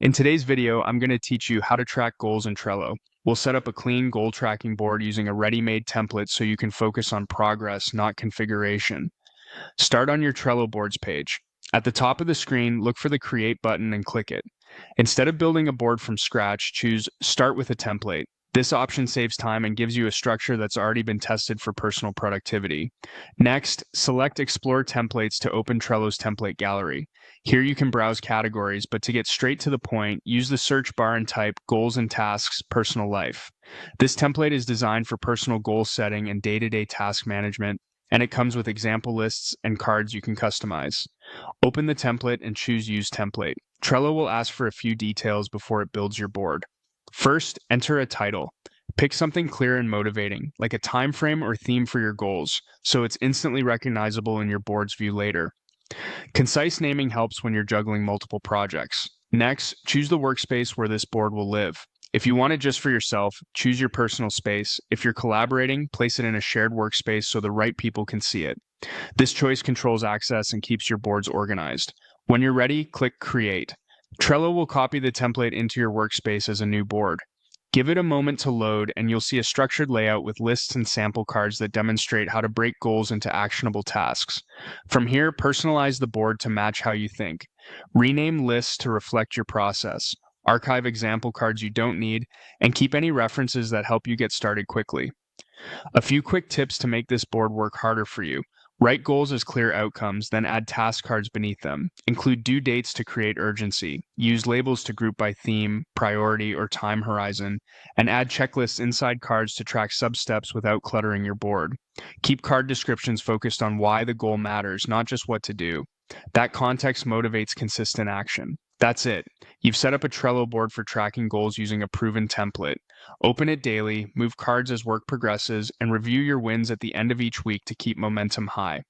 In today's video, I'm going to teach you how to track goals in Trello. We'll set up a clean goal tracking board using a ready-made template so you can focus on progress, not configuration. Start on your Trello boards page. At the top of the screen, look for the Create button and click it. Instead of building a board from scratch, choose Start with a template. This option saves time and gives you a structure that's already been tested for personal productivity. Next, select Explore Templates to open Trello's template gallery. Here you can browse categories, but to get straight to the point, use the search bar and type Goals and Tasks, Personal Life. This template is designed for personal goal setting and day-to-day task management, and it comes with example lists and cards you can customize. Open the template and choose Use Template. Trello will ask for a few details before it builds your board. First, enter a title. Pick something clear and motivating, like a time frame or theme for your goals, so it's instantly recognizable in your board's view later. Concise naming helps when you're juggling multiple projects. Next, choose the workspace where this board will live. If you want it just for yourself, choose your personal space. If you're collaborating, place it in a shared workspace so the right people can see it. This choice controls access and keeps your boards organized. When you're ready, click Create. Trello will copy the template into your workspace as a new board. Give it a moment to load and you'll see a structured layout with lists and sample cards that demonstrate how to break goals into actionable tasks. From here, personalize the board to match how you think. Rename lists to reflect your process. Archive example cards you don't need, and keep any references that help you get started quickly. A few quick tips to make this board work harder for you. Write goals as clear outcomes, then add task cards beneath them. Include due dates to create urgency. Use labels to group by theme, priority, or time horizon, and add checklists inside cards to track sub-steps without cluttering your board. Keep card descriptions focused on why the goal matters, not just what to do. That context motivates consistent action. That's it. You've set up a Trello board for tracking goals using a proven template. Open it daily, move cards as work progresses, and review your wins at the end of each week to keep momentum high.